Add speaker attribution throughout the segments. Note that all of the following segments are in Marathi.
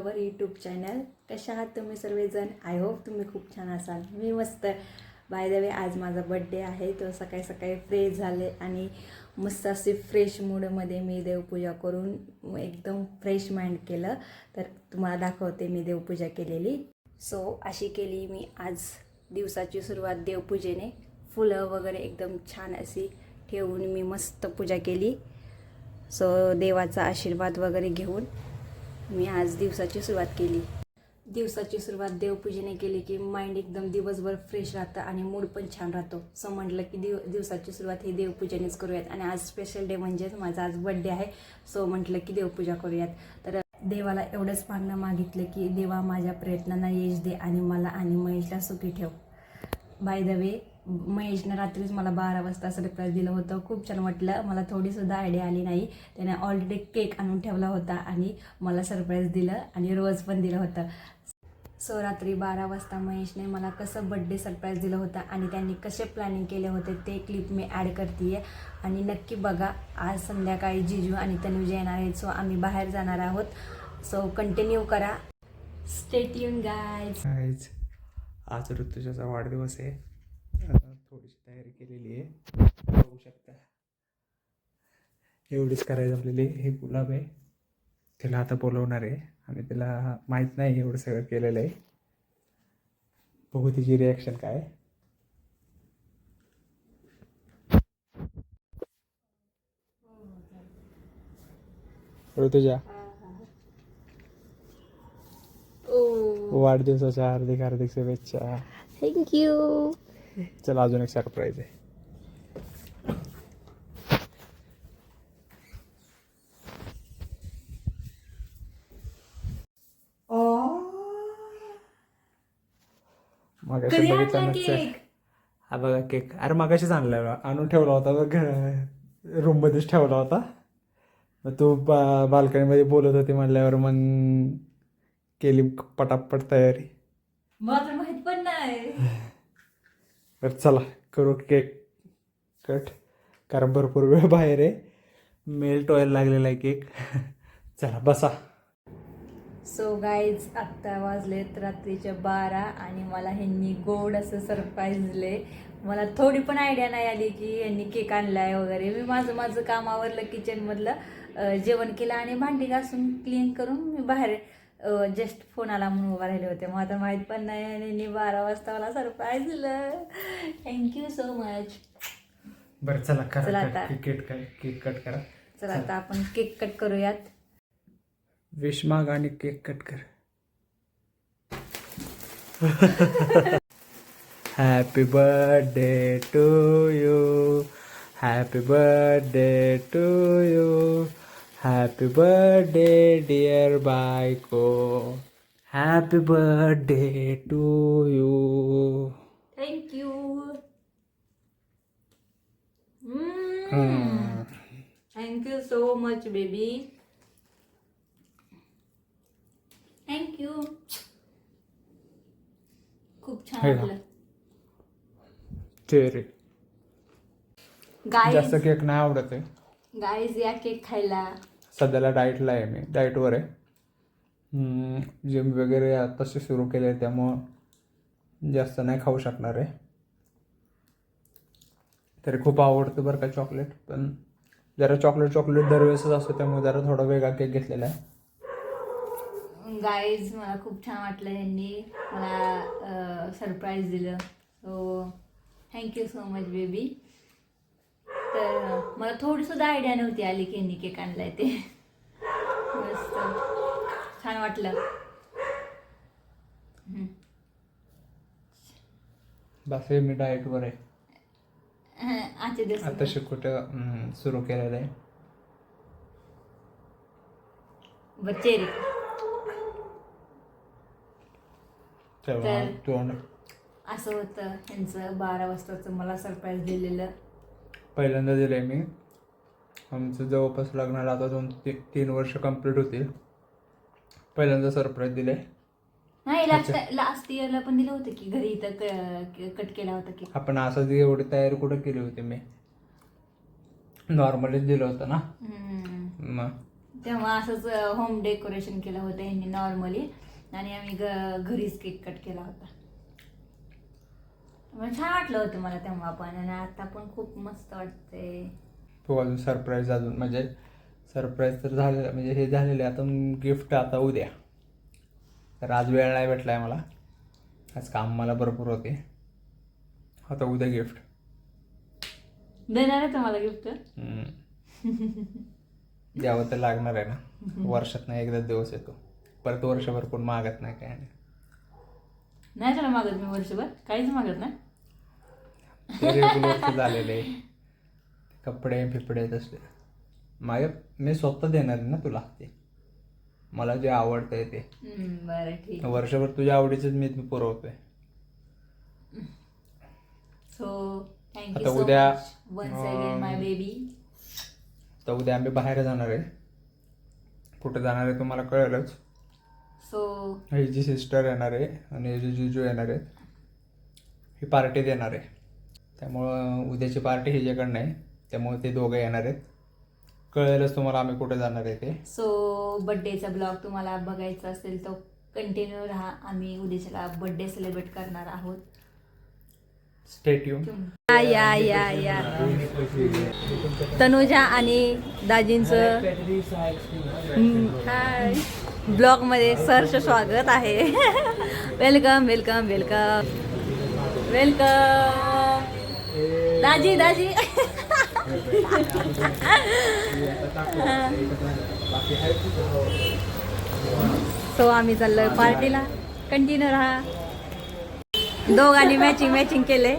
Speaker 1: Flower YouTube channel. कशा आहात तुम्ही सर्वजण? आय होप तुम्ही खूप छान असाल. मी मस्त. बाय द वे आज माझा बड्डे आहे. तो सकाळी सकाळी फ्रेश झाले आणि मस्त असे फ्रेश मूडमध्ये मी देवपूजा करून एकदम फ्रेश माइंड केलं. तर तुम्हाला दाखवते मी देवपूजा केलेली. सो अशी केली मी आज दिवसाची सुरुवात देवपूजेने. फुलं वगैरे एकदम छान अशी ठेवून मी मस्त पूजा केली. सो देवाचा आशीर्वाद वगैरे घेऊन मी आज दिवसाची सुरुवात केली. दिवसाची सुरुवात देवपूजेने केली की माइंड एकदम दिवसभर फ्रेश राहतं आणि मूड पण छान राहतो. सो म्हटलं की दिवसाची सुरुवात ही देवपूजेनेच करूयात आणि आज स्पेशल डे म्हणजेच माझा आज बड्डे आहे. सो म्हटलं की देवपूजा करूयात. तर देवाला एवढंच मागणं मागितलं की देवा माझ्या प्रयत्नांना यश दे आणि मला आणि महेशला सुखी ठेव. बाय द वे महेशनं रात्रीच मला 12 वाजता सरप्राईज दिलं होतं. खूप छान वाटलं. मला थोडीसुद्धा आयडिया आली नाही. त्याने ऑलरेडी केक आणून ठेवला होता आणि मला सरप्राईज दिलं आणि रोज पण दिलं होतं. सो रात्री 12 वाजता महेशने मला कसं बड्डे सरप्राईज दिलं होतं आणि त्यांनी कसे प्लॅनिंग केले होते ते क्लिप मी ॲड करते आणि नक्की बघा. आज संध्याकाळी जिजू आणि तनुजा येणार आहेत. सो आम्ही बाहेर जाणार आहोत. सो कंटिन्यू करा. Stay tune guys.
Speaker 2: आज ऋतुजाचा वाढदिवस आहे. थोडीशी तयारी केलेली आहे, बघू शकता. एवढीच करायचं आपल्याला. हे गुलाब आहे, तिला आता बोलवणार आहे आणि तिला माहीत नाही एवढं सगळं केलेलं आहे. बघू तिची रिॲक्शन काय. ऋतुजा, वाढदिवसाच्या हार्दिक हार्दिक शुभेच्छा.
Speaker 1: थँक्यू.
Speaker 2: चला अजून एक सरप्राईज आहे. मग हा बघा केक. अरे मगाशीच आणला, आणून ठेवला होता बघ, रूम मध्येच ठेवला होता. मग तू बाल्कनीमध्ये बोलत होती म्हणल्यावर मग केली पटापट तयारी.
Speaker 1: मला माहित पण नाही.
Speaker 2: तर चला करू केक कट, कारण भरपूर वेळ बाहेर आहे. मेल्ट व्हायला लागलेला आहे केक. चला बसा.
Speaker 1: सो गाईज आत्ता वाजलेत रात्रीचे 12 आणि मला ह्यांनी गोड असं सरप्राईज दिले. मला थोडी पण आयडिया नाही आली की यांनी केक आणलाय वगैरे. मी माझं काम आवरलं किचनमधलं, जेवण केलं आणि भांडी घासून क्लीन करून मी बाहेर जस्ट फोन आला म्हणून उभा राहिले होते. मग आता माहीत पण नाही आणि यांनी 12 वाजता मला सरप्राईज दिलं. Thank you so much.
Speaker 2: बरं चला
Speaker 1: चला आता
Speaker 2: केक कट करा.
Speaker 1: चला आता आपण केक कट करूयात.
Speaker 2: विश माग आणि केक कट कर. Happy birthday to you, happy birthday to you, happy birthday dear बायको, happy birthday to you.
Speaker 1: Thank you. Thank you so much baby. Thank you. खूप छान वाटलं.
Speaker 2: ते रे जास्त
Speaker 1: गाईज
Speaker 2: केक नाही आवडत आहे.
Speaker 1: गाईज या केक खायला.
Speaker 2: सध्याला डाएटला आहे मी, डाएटवर आहे. जिम वगैरे आत्ताशी सुरू केले आहे, त्यामुळं जास्त नाही खाऊ शकणार आहे. तरी खूप आवडतं बरं का चॉकलेट, पण जरा चॉकलेट दरवेळेसच असतो, त्यामुळे जरा थोडा वेगळा केक घेतलेला आहे.
Speaker 1: गाईज मला खूप छान वाटलं यांनी मला सरप्राईज दिलं. So thank you so much baby. तर मला थोडीसुद्धा आयडिया नव्हती आली की यांनी केक आणलाय ते. मस्त छान वाटलं.
Speaker 2: बस हे मी डाएटवर आहे.
Speaker 1: आजच्या दिवस
Speaker 2: आताशी कुठं सुरू केलेलं आहे.
Speaker 1: चेरी
Speaker 2: तोंड
Speaker 1: असं होतं यांचं 12 वाजताचं मला सरप्राईज दिलेलं.
Speaker 2: पहिल्यांदा दिलं आहे मी. आमचं जवळपास लग्नाला आता 2-3 वर्ष कंप्लीट होतील. पहिल्यांदा सरप्राईज दिलं आहे.
Speaker 1: नाही, लास्ट इयरला पण दिलं होतं की घरी इथं कट केला होता की.
Speaker 2: आपण असं एवढी तयारी कुठं केली होती मी, नॉर्मलीच दिलं होतं ना. मग
Speaker 1: तेव्हा असंच होम डेकोरेशन केलं होतं यांनी नॉर्मली, आणि आम्ही घरीच केक कट केला होता. छान वाटलं होतं मला तेव्हा पण, आणि आता पण खूप मस्त वाटते.
Speaker 2: तो अजून सरप्राईज अजून म्हणजे सरप्राईज तर झालेलं, म्हणजे हे झालेलं आहे. आता गिफ्ट आता उद्या. तर आज वेळ नाही भेटला आहे मला, आज काम मला भरपूर होते. आता उद्या गिफ्ट
Speaker 1: देणार आहे तुम्हाला गिफ्ट.
Speaker 2: द्यावं तर लागणार आहे ना, वर्षात नाही एकदा दिवस येतो, परत वर्षभर कोण मागत नाही काय नाही.
Speaker 1: नाही त्याला मागत मी वर्षभर, काहीच मागत नाही.
Speaker 2: रेग्युलर झालेले कपडे फिपडे तसले माझ्या मी स्वतः देणार आहे ना तुला, ते मला जे आवडतंय ते.
Speaker 1: बरं ठीक.
Speaker 2: वर्षभर तुझ्या आवडीचंच मी पुरवतोय.
Speaker 1: सो थँक्यू
Speaker 2: आता
Speaker 1: सो
Speaker 2: उद्या
Speaker 1: मच वन्स अगेन माय बेबी.
Speaker 2: तर उद्या आम्ही बाहेर जाणार आहे. कुठं जाणार आहे तुम्हाला कळेलच.
Speaker 1: सो
Speaker 2: हिची सिस्टर येणार आहे आणि हिचे जिजू येणार आहेत. ही पार्टी देणार आहे, त्यामुळं उद्याची पार्टी हिच्याकडनं आहे, त्यामुळे ते दोघं येणार आहेत. कळेलच तुम्हाला आम्ही कुठे जाणार आहे ते.
Speaker 1: सो बड्डेचा ब्लॉग तुम्हाला बघायचा असेल तर कंटिन्यू राहा. आम्ही उद्याच्याला बड्डे सेलिब्रेट करणार आहोत.
Speaker 2: Stay tune.
Speaker 1: या तनुजा आणि दाजींचं हाय ब्लॉगमध्ये सहर्ष स्वागत आहे. वेलकम वेलकम वेलकम वेलकम दाजी दाजी. सो आम्ही चाललोय पार्टीला. कंटिन्यू राहा. दोघांनी मॅचिंग केले.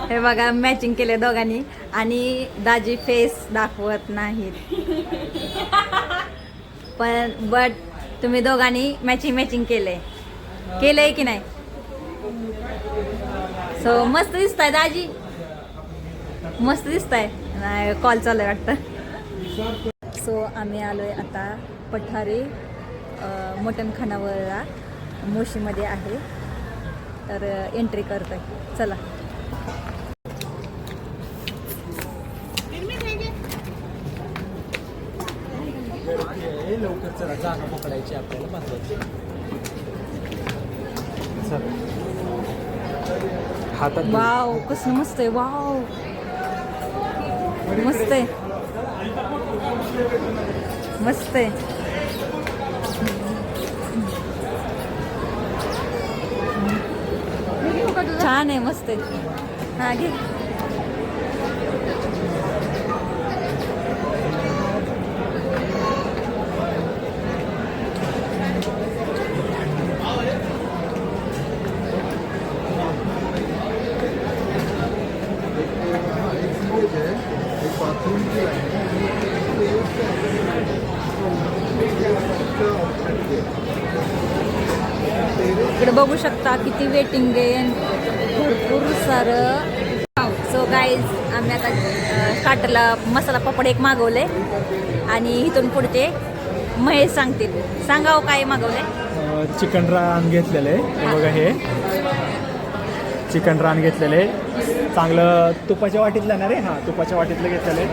Speaker 1: हे बघा मॅचिंग केले दोघांनी, आणि दाजी फेस दाखवत नाहीत, पण बट तुम्ही दोघांनी मॅचिंग केलंय की नाही. सो मस्त दिसताय दाजी, मस्त दिसताय. नाही कॉल चालू आहे वाटतं. सो आम्ही आलोय आता पठारे मटण खानावळला मोशीमध्ये आहे. तर एंट्री करतोय. चला.
Speaker 2: लवकर चला, जागा पकडायची आपल्याला महत्वाची. हातात
Speaker 1: वाव कसं मस्त आहे. वाव मस्त आहे, मस्त आहे. छान आहे, मस्त आहे. हा घे. इकडे बघू शकता किती वेटिंग आहे, भरपूर सारं. सो गाईज आम्ही आता स्टार्टरला मसाला पापड एक मागवले, आणि इथून पुढचे महेश सांगतील. सांगाव काय मागवले.
Speaker 2: चिकन रान घेतलेलं आहे. बघा हे चिकन रान घेतलेलं आहे, चांगलं तुपाच्या वाटीतलं ना रे. हां तुपाच्या वाटीतलं घेतलेलं आहे.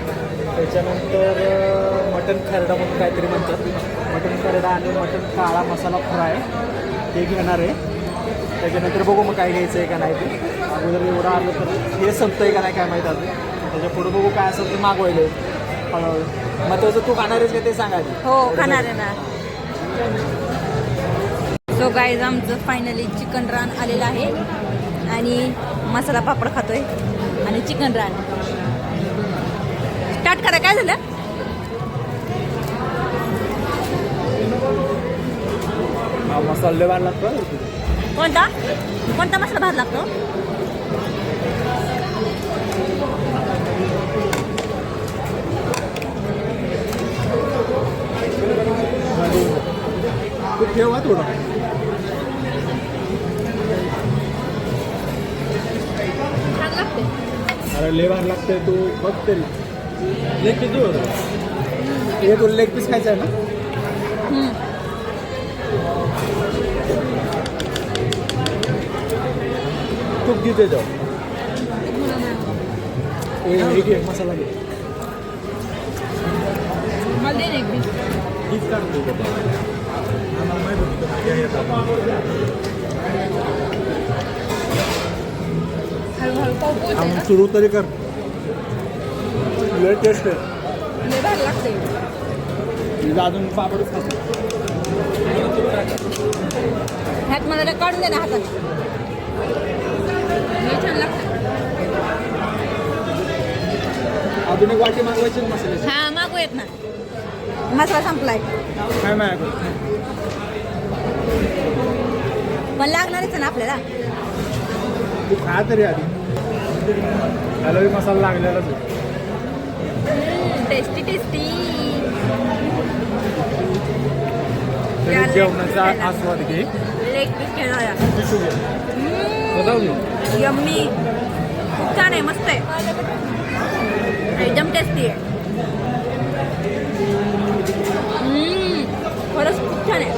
Speaker 2: त्याच्यानंतर मटन खरडा म्हणून काहीतरी म्हणतात, मटन खरडा आणि मटन काळा मसाला फ्राय हे घेणार आहे. त्याच्यानंतर बघू मग काय घ्यायचं आहे का नाही ते. अगोदर एवढं आलं तर हे संपतं आहे का नाही काय माहीत अजून. त्याच्या पुढं बघू काय असेल ते मागवायला हळूहळू. मग त्याचं तू खाणार आहेस का ते सांगायचं.
Speaker 1: हो खाणार आहे ना. सो गाईज आमचं फायनली चिकन रान आलेलं आहे, आणि मसाला पापड खातोय आणि चिकन रान. स्टार्ट करा. काय झालं.
Speaker 2: मसाले भात लागतो.
Speaker 1: कोणता कोणता मसाला भात लागतो.
Speaker 2: ठेवा थोडं.
Speaker 1: भात लागते.
Speaker 2: अरे लय भार लागतंय. तू बघ तरी लेग पीस होतं हे. तुला लेग पीस खायचं आहे ना. तूप घे त्याच्यावर. घे मसाला घे.
Speaker 1: मला दे ना एक पीस.
Speaker 2: हीच काढतो का त्याला? आम्हाला माहित होतं का माझ्या येतात.
Speaker 1: हळूहळू पाव पोहोचते
Speaker 2: आम्ही
Speaker 1: ना.
Speaker 2: सुरू तरी कर. लय टेस्ट आहे.
Speaker 1: लय भारी लागते.
Speaker 2: तिला अजून पापडच खातो.
Speaker 1: ह्यात मला ते काढून दे ना हातात. लय छान लागतं.
Speaker 2: अजून एक वाटी मागवायची मसाल्याची.
Speaker 1: हा मागूयात ना. मसाला संपलाय
Speaker 2: काय मागव?
Speaker 1: पण लागणारच ना आपल्याला.
Speaker 2: तू खा तरी आधी. त्याला मसाला लागलेलाच आहे.
Speaker 1: Tasty tasty.
Speaker 2: तरी जेवणाचा आस्वाद घे.
Speaker 1: लेग पीस खेळाया.
Speaker 2: बघावली.
Speaker 1: यम्मी. खूप छान आहे, मस्त आहे, एकदम टेस्टी आहे. खरंच खूप छान आहे.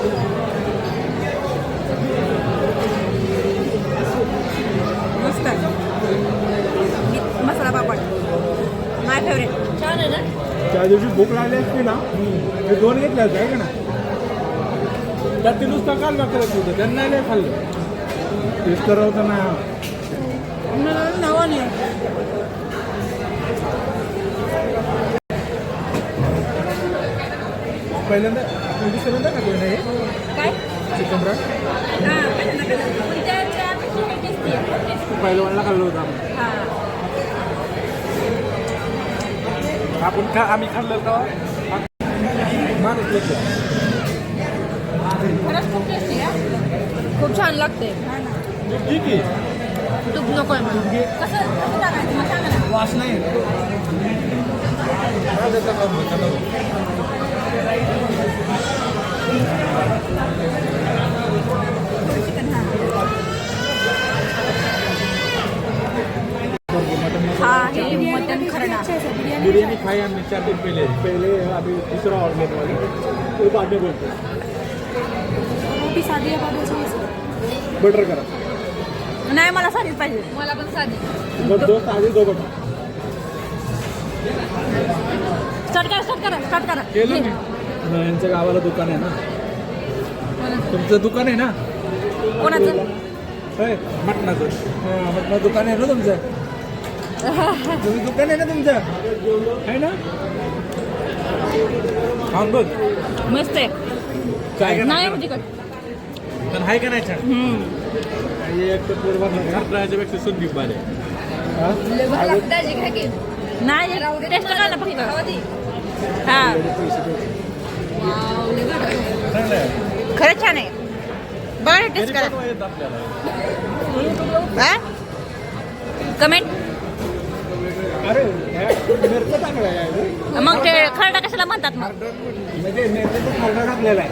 Speaker 1: मस्त आहे. मसाला पापड माय फेवरेट. छान आहे ना.
Speaker 2: त्या दिवशी भूक लागली असती ना, ते 2 घेतले असते आहे का ना. त्यात ते नुसतं कालवा करत होतं, त्यांना नाही खाल्लं. टेस्ट करवतं ना.
Speaker 1: नावा नाही.
Speaker 2: पहिल्यांदा दुसऱ्यांदा का कोणी नाही
Speaker 1: काय
Speaker 2: चिकन फ्राय पहिलं वाढला खाल्लं होतं आपण. आम्ही खाल्लं का माणूस.
Speaker 1: खरंच खूप टेस्टी आहे. खूप छान लागते.
Speaker 2: ठीक आहे.
Speaker 1: तूप नको आहे मला. कसं टाकायचं मग सांगा ना.
Speaker 2: वास नाही.
Speaker 1: चिकन हा हे मटन खरडा.
Speaker 2: बिर्याणी खाई आम्ही 4 दिन पहिले अभी दूसरा ऑर्डर वाली वो बाद में बोलते हैं.
Speaker 1: रोटी साधी आहे बाबा.
Speaker 2: बटर करा.
Speaker 1: नाही मला साधीच पाहिजे. मला पण साधी.
Speaker 2: दो साधी 2 बटर.
Speaker 1: स्टार्ट करा.
Speaker 2: केलं मी. यांच्या गावाला दुकान आहे ना. तुमचं दुकान आहे ना.
Speaker 1: कोणाचं?
Speaker 2: होय मटणाचं. मटणा दुकान आहे ना तुमचं. तुम्ही दुकान आहे ना तुमचं आहे ना. हा बघ
Speaker 1: मस्त आहे.
Speaker 2: काय
Speaker 1: नाही तिकट
Speaker 2: पण आहे का नाही छान. एक तर पूर्वाच्या संदीप बारे.
Speaker 1: नाही टेस्ट करा ना फक्त. हा खरंच छान आहे. बघा टेस्ट करा. कमेंट.
Speaker 2: अरे मिरचं चांगलं आहे.
Speaker 1: मग ते खरडा कशाला म्हणतात मग.
Speaker 2: म्हणजे मिरचं खरडा टाकलेला आहे.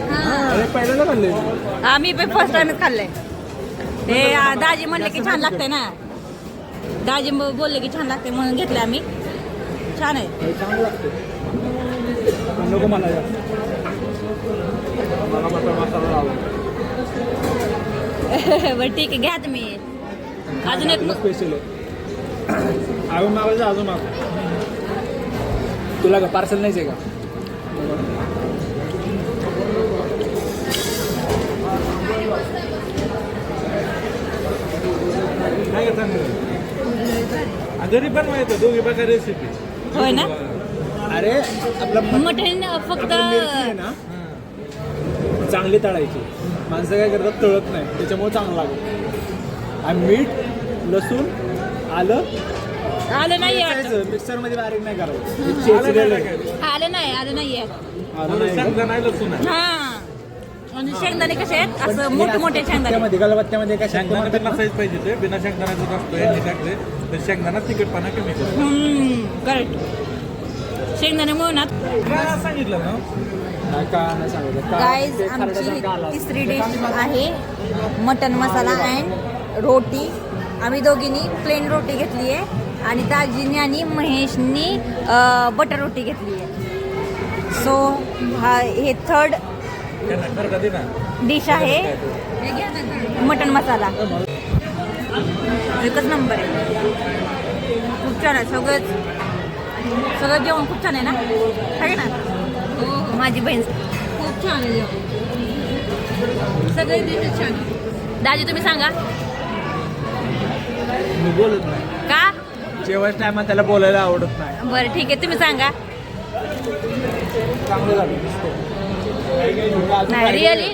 Speaker 2: अरे पहिल्यांदा खाल्ले.
Speaker 1: आम्ही पण फर्स्ट टाइमच खाल्लंय. ते दाजी म्हणले की छान लागतंय ना. दाजी बोलले की छान लागते म्हणून घेतले आम्ही. छान आहे.
Speaker 2: चांगलं लागतं. नको मला मसाला आवडतो.
Speaker 1: बरं ठीक आहे घ्या तुम्ही. अजून एक
Speaker 2: स्पेशल आहे. अजून मागायचं अजून माग. तुला का पार्सल नाहीच आहे का. घरी पण माहिती दोघी बघा रेसिपी.
Speaker 1: होय ना.
Speaker 2: अरे आपलं
Speaker 1: मटण फक्त
Speaker 2: आहे ना चांगली तळायची. माणसं काय करतात तळत नाही त्याच्यामुळे चांगलं लागतं. आणि मीठ लसूण आलं
Speaker 1: नाही
Speaker 2: मिक्सर मध्ये बारीक नाही करायचं.
Speaker 1: आलं नाहीये. हा आणि शेंगदाणे कसे आहेत असं मोठे मोठे शेंगदाणे.
Speaker 2: गलबत्त्यामध्ये काय
Speaker 3: शेंगदाणा नसायच पाहिजे. ते बिना शेंगदाण्याचं असतं हे टाकले तर शेंगदाणा तिखटपणा कमी करतो.
Speaker 1: करेक्ट. शेंगदाणे म्हणून
Speaker 3: सांगितलं ना.
Speaker 1: गाईज आमची तिसरी डिश आहे मटन मसाला अँड रोटी. आम्ही दोघींनी प्लेन रोटी घेतली आहे आणि दाजीनी आणि महेशनी बटर रोटी घेतली आहे. सो हे थर्ड डिश आहे मटन मसाला. एकच नंबर आहे. खूप छान आहे. सगळं जेवण खूप छान आहे ना. आहे ना. माझी बहीण.
Speaker 4: खूप छान आहे जेवण. सगळे डिशेस छान आहे.
Speaker 1: दाजी तुम्ही सांगा
Speaker 2: मी बोलत नाही
Speaker 1: का.
Speaker 2: जेवण टायमात त्याला बोलायला आवडत नाही.
Speaker 1: बरं ठीक आहे तुम्ही सांगा.
Speaker 2: चांगलं झालं
Speaker 1: नाही रिअली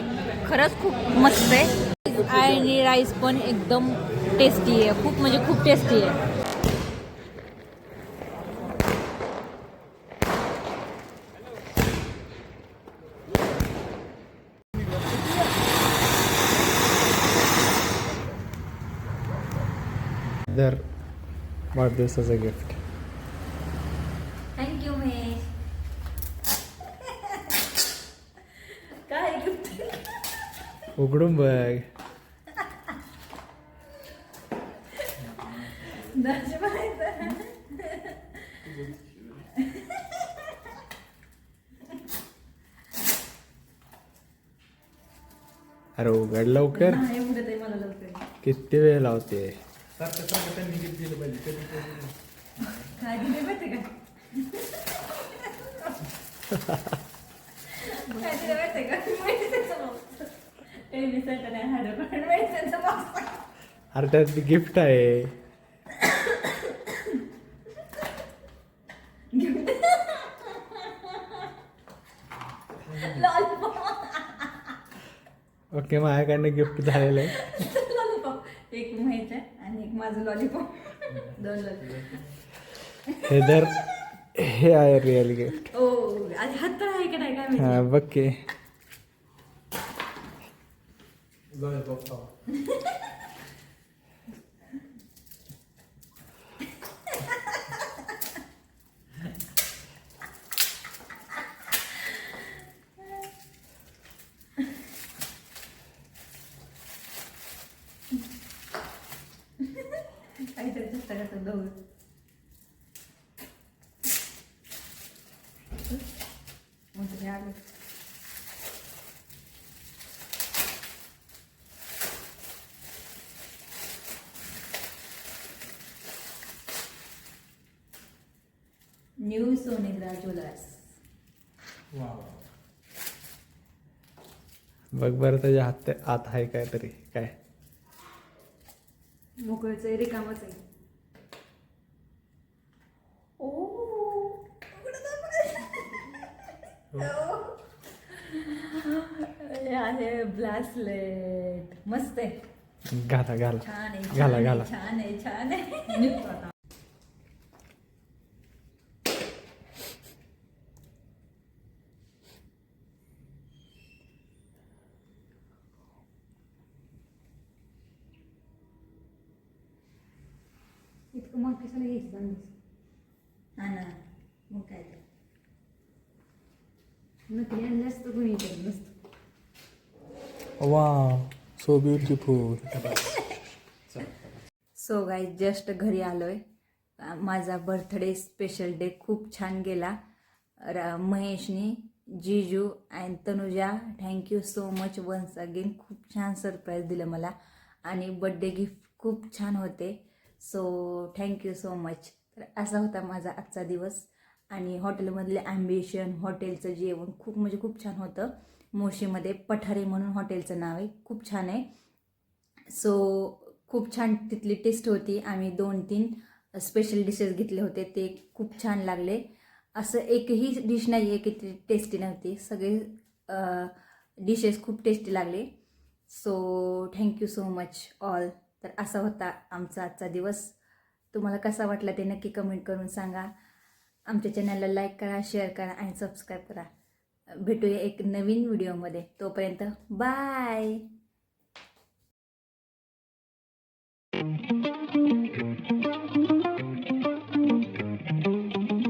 Speaker 1: खरंच खूप मस्त आहे आणि राईस पण एकदम टेस्टी आहे. खूप म्हणजे खूप टेस्टी आहे.
Speaker 2: दर वाढदिवसाचं गिफ्ट.
Speaker 1: थँक्यू महेश. काय गिफ्ट
Speaker 2: उघडून बघ. अरे उघड लवकर.
Speaker 1: मला लवकर
Speaker 2: किती वेळ लावते.
Speaker 3: त्यांनी किती दिलं पाहिजे
Speaker 1: काय दिले माहिती का. काय दिलं माहिती का. मेडिसिनचं बॉक्स. मेडिसिनचं नाही हाडं पण मेडिसिनचं बॉक्स.
Speaker 2: अरे त्यात गिफ्ट आहे. ओके माझ्याकडनं गिफ्ट झालेलं आहे.
Speaker 1: लॉलीपॉप एक माहित आहे आणि एक माझं लॉलीपॉप. 2 लॉलीपॉप.
Speaker 2: हे दर हे आहे रिअल गिफ्ट.
Speaker 1: ओ आधी हात तर आहे का नाही काय माहिती.
Speaker 2: हा बघ की.
Speaker 1: काहीतरी चेष्टा करतात दोघं. मग हे आलं. New Sonegra jewellers.
Speaker 2: बघ बरं त्याच्या हात आत आहे काय तरी काय.
Speaker 1: मोकळचं आहे रिकामच आहे. ओ हे आहे ब्लासलेट. मस्त आहे.
Speaker 2: घाला घाला
Speaker 1: छान आहे
Speaker 2: घाला घाला.
Speaker 1: छान आहे छान आहे. इतकं मग कशाला घ्यायचं चांगलीच. हा ना मग काय तर. नकली आणलं असतं कोणी करत नसतं.
Speaker 2: Wow so beautiful.
Speaker 1: So guys just घरी आलोय. माझा बर्थडे स्पेशल डे खूप छान गेला. महेशनी, जीजू and Tanuja thank you so much once again. खूप छान सरप्राईज दिलं मला आणि बड्डे गिफ्ट खूप छान होते. So thank you so much. तर असा होता माझा आजचा दिवस. आणि हॉटेलमधले ॲम्बिशन हॉटेलचं जेवण खूप म्हणजे खूप छान होतं. मोशीमध्ये पठारे म्हणून हॉटेलचं नाव आहे. खूप छान आहे. सो खूप छान तिथली टेस्ट होती. आम्ही 2-3 स्पेशल डिशेस घेतले होते. ते खूप छान लागले. असं एकही डिश नाही आहे की ती टेस्टी नव्हती. सगळे डिशेस खूप टेस्टी लागले. So thank you so much all. तर असा होता आमचा आजचा दिवस. तुम्हाला कसा वाटला ते नक्की कमेंट करून सांगा. आमच्या चॅनलला लाईक करा, शेअर करा आणि सबस्क्राईब करा. भेटूया एक नवीन व्हिडिओमध्ये. तोपर्यंत बाय.